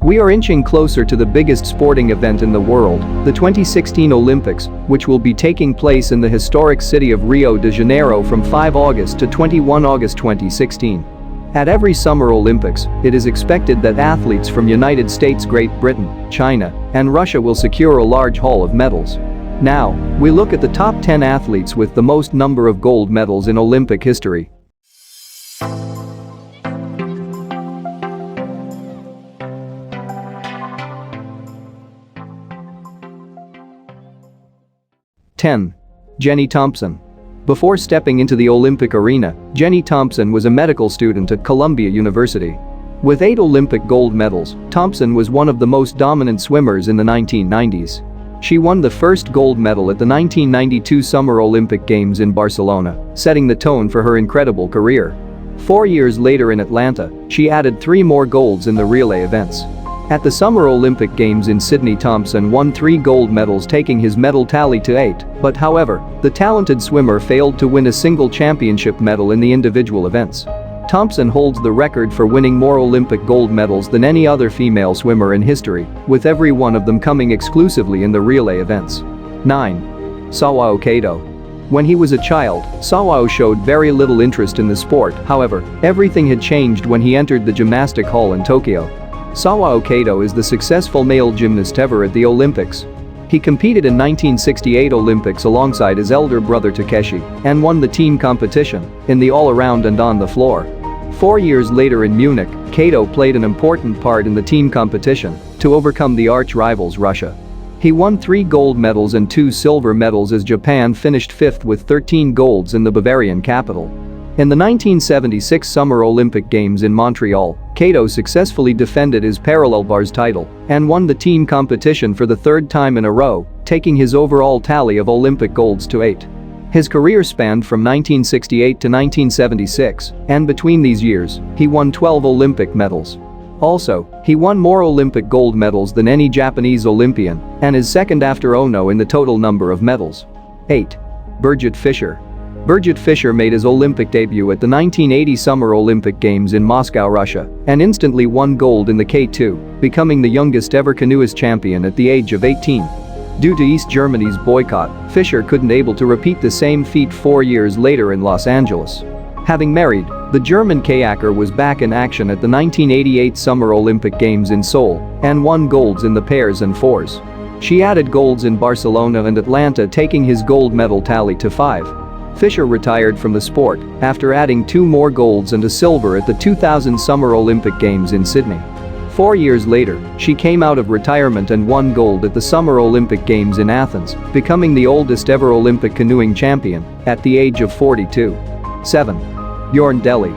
We are inching closer to the biggest sporting event in the world, the 2016 Olympics, which will be taking place in the historic city of Rio de Janeiro from 5 August to 21 August 2016. At every Summer Olympics, it is expected that athletes from United States, Great Britain, China, and Russia will secure a large haul of medals. Now, we look at the top 10 athletes with the most number of gold medals in Olympic history. (10) Jenny Thompson. Before stepping into the Olympic arena, Jenny Thompson was a medical student at Columbia University. With 8 Olympic gold medals, Thompson was one of the most dominant swimmers in the 1990s. She won the first gold medal at the 1992 Summer Olympic Games in Barcelona, setting the tone for her incredible career. 4 years later in Atlanta, she added 3 more golds in the relay events. At the Summer Olympic Games in Sydney, Thompson won 3 gold medals, taking his medal tally to 8, but however, the talented swimmer failed to win a single championship medal in the individual events. Thompson holds the record for winning more Olympic gold medals than any other female swimmer in history, with every one of them coming exclusively in the relay events. 9. Sawa Okado. When he was a child, Sawa showed very little interest in the sport, however, everything had changed when he entered the gymnastic hall in Tokyo. Sawa Okado is the successful male gymnast ever at the Olympics. He competed in 1968 Olympics alongside his elder brother Takeshi and won the team competition in the all-around and on the floor. 4 years later in Munich, Kato played an important part in the team competition to overcome the arch-rivals Russia. He won 3 gold medals and 2 silver medals as Japan finished 5th with 13 golds in the Bavarian capital. In the 1976 Summer Olympic Games in Montreal, Kato successfully defended his parallel bars title and won the team competition for the 3rd time in a row, taking his overall tally of Olympic golds to 8. His career spanned from 1968 to 1976, and between these years, he won 12 Olympic medals. Also, he won more Olympic gold medals than any Japanese Olympian and is second after Ono in the total number of medals. 8. Birgit Fischer. Birgit Fischer made his Olympic debut at the 1980 Summer Olympic Games in Moscow, Russia, and instantly won gold in the K2, becoming the youngest ever canoeist champion at the age of 18. Due to East Germany's boycott, Fischer couldn't able to repeat the same feat 4 years later in Los Angeles. Having married, the German kayaker was back in action at the 1988 Summer Olympic Games in Seoul and won golds in the pairs and fours. She added golds in Barcelona and Atlanta, taking his gold medal tally to 5. Fischer retired from the sport after adding 2 more golds and a silver at the 2000 Summer Olympic Games in Sydney. 4 years later, she came out of retirement and won gold at the Summer Olympic Games in Athens, becoming the oldest ever Olympic canoeing champion at the age of 42. 7. Bjorn Deli.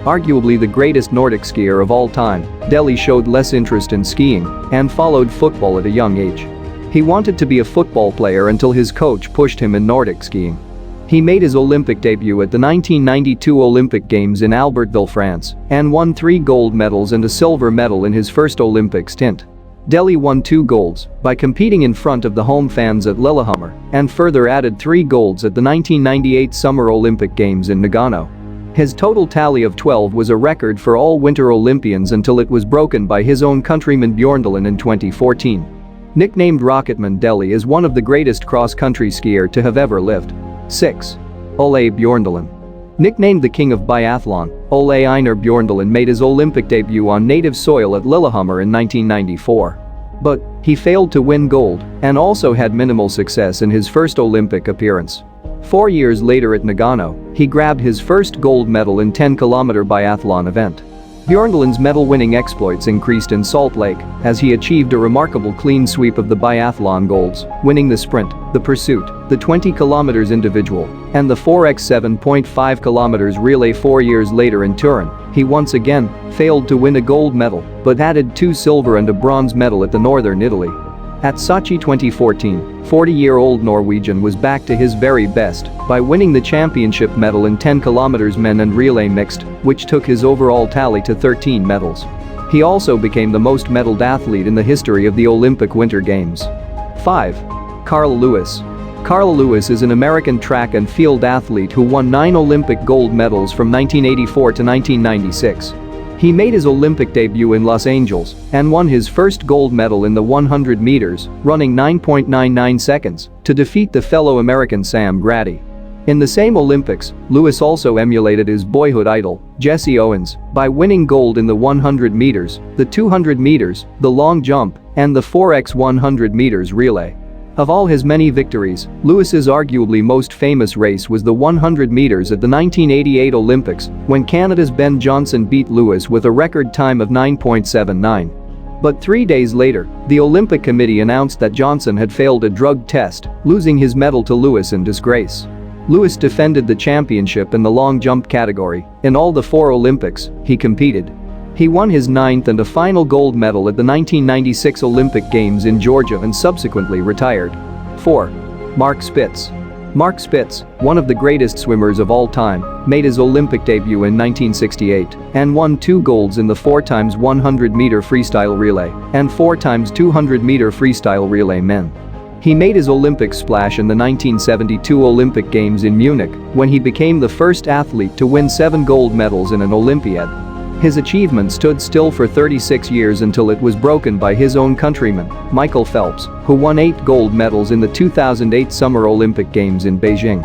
Arguably the greatest Nordic skier of all time, Deli showed less interest in skiing and followed football at a young age. He wanted to be a football player until his coach pushed him in Nordic skiing. He made his Olympic debut at the 1992 Olympic Games in Albertville, France, and won 3 gold medals and a silver medal in his first Olympic stint. Deli won 2 golds by competing in front of the home fans at Lillehammer and further added 3 golds at the 1998 Summer Olympic Games in Nagano. His total tally of 12 was a record for all Winter Olympians until it was broken by his own countryman Bjorndalen in 2014. Nicknamed Rocketman, Deli is one of the greatest cross-country skier to have ever lived. 6. Ole Bjorndalen. Nicknamed the King of Biathlon, Ole Einar Bjorndalen made his Olympic debut on native soil at Lillehammer in 1994. But he failed to win gold and also had minimal success in his first Olympic appearance. 4 years later at Nagano, he grabbed his first gold medal in 10-kilometer biathlon event. Bjorndalen's medal-winning exploits increased in Salt Lake as he achieved a remarkable clean sweep of the biathlon golds, winning the sprint, the pursuit, the 20 km individual, and the 4x7.5 km relay. 4 years later in Turin, he once again failed to win a gold medal but added 2 silver and a bronze medal at the Northern Italy. At Sochi 2014, 40-year-old Norwegian was back to his very best by winning the championship medal in 10 km men and relay mixed, which took his overall tally to 13 medals. He also became the most medaled athlete in the history of the Olympic Winter Games. 5. Carl Lewis. Carl Lewis is an American track and field athlete who won 9 Olympic gold medals from 1984 to 1996. He made his Olympic debut in Los Angeles and won his first gold medal in the 100 meters, running 9.99 seconds to defeat the fellow American Sam Grady. In the same Olympics, Lewis also emulated his boyhood idol, Jesse Owens, by winning gold in the 100 meters, the 200 meters, the long jump, and the 4x 100 meters relay. Of all his many victories, Lewis's arguably most famous race was the 100 meters at the 1988 Olympics, when Canada's Ben Johnson beat Lewis with a record time of 9.79. But 3 days later, the Olympic Committee announced that Johnson had failed a drug test, losing his medal to Lewis in disgrace. Lewis defended the championship in the long jump category. In all the 4 Olympics he competed. He won his 9th and a final gold medal at the 1996 Olympic Games in Georgia and subsequently retired. 4. Mark Spitz. Mark Spitz, one of the greatest swimmers of all time, made his Olympic debut in 1968 and won 2 golds in the 4x100-meter freestyle relay and 4x200-meter freestyle relay men. He made his Olympic splash in the 1972 Olympic Games in Munich when he became the first athlete to win 7 gold medals in an Olympiad. His achievement stood still for 36 years until it was broken by his own countryman, Michael Phelps, who won 8 gold medals in the 2008 Summer Olympic Games in Beijing.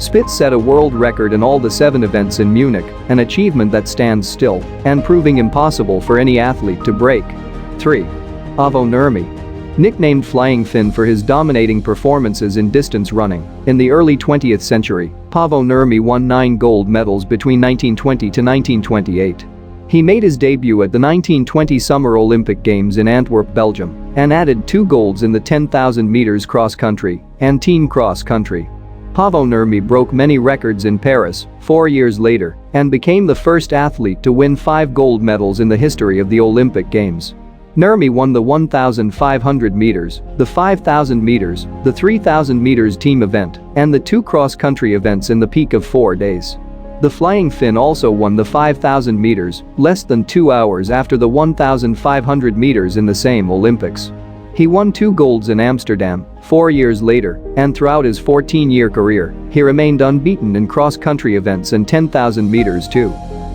Spitz set a world record in all the 7 events in Munich, an achievement that stands still and proving impossible for any athlete to break. 3. Pavo Nurmi. Nicknamed Flying Finn for his dominating performances in distance running, in the early 20th century, Pavo Nurmi won 9 gold medals between 1920 to 1928. He made his debut at the 1920 Summer Olympic Games in Antwerp, Belgium, and added 2 golds in the 10,000 meters cross-country and team cross-country. Pavo Nurmi broke many records in Paris 4 years later and became the first athlete to win 5 gold medals in the history of the Olympic Games. Nurmi won the 1,500 meters, the 5,000 meters, the 3,000 meters team event, and the 2 cross-country events in the peak of 4 days. The Flying Finn also won the 5,000 meters, less than 2 hours after the 1,500 meters in the same Olympics. He won 2 golds in Amsterdam 4 years later, and throughout his 14-year career, he remained unbeaten in cross-country events and 10,000 meters too.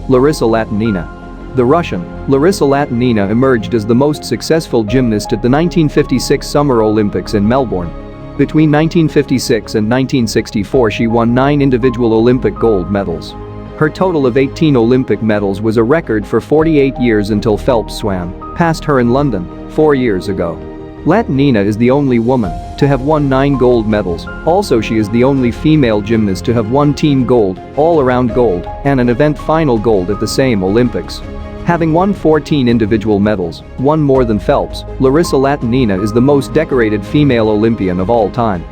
Larissa Latynina. The Russian, Larissa Latynina emerged as the most successful gymnast at the 1956 Summer Olympics in Melbourne. Between 1956 and 1964 she won 9 individual Olympic gold medals. Her total of 18 Olympic medals was a record for 48 years until Phelps swam past her in London 4 years ago. Latynina is the only woman to have won 9 gold medals. Also, she is the only female gymnast to have won team gold, all-around gold, and an event final gold at the same Olympics. Having won 14 individual medals, one more than Phelps, Larissa Latynina is the most decorated female Olympian of all time.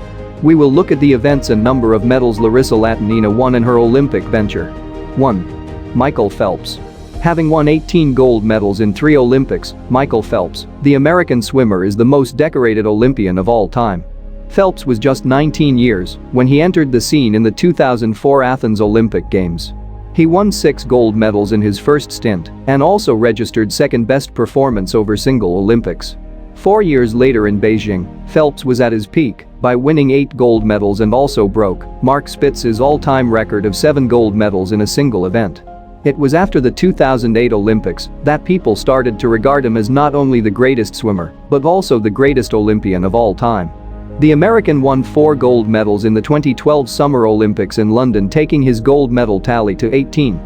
We will look at the events and number of medals Larissa Latynina won in her Olympic venture. 1. Michael Phelps. Having won 18 gold medals in 3 Olympics, Michael Phelps, the American swimmer, is the most decorated Olympian of all time. Phelps was just 19 years when he entered the scene in the 2004 Athens Olympic Games. He won 6 gold medals in his first stint and also registered second-best performance over single Olympics. 4 years later in Beijing, Phelps was at his peak by winning 8 gold medals and also broke Mark Spitz's all-time record of 7 gold medals in a single event. It was after the 2008 Olympics that people started to regard him as not only the greatest swimmer, but also the greatest Olympian of all time. The American won 4 gold medals in the 2012 Summer Olympics in London, taking his gold medal tally to 18.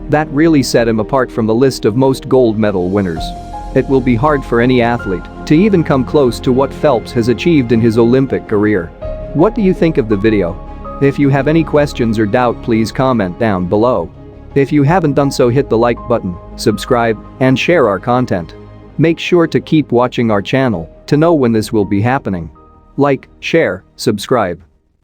That really set him apart from the list of most gold medal winners. It will be hard for any athlete to even come close to what Phelps has achieved in his Olympic career. What do you think of the video? If you have any questions or doubt, please comment down below. If you haven't done so, hit the like button, subscribe, and share our content. Make sure to keep watching our channel to know when this will be happening. Like, share, subscribe.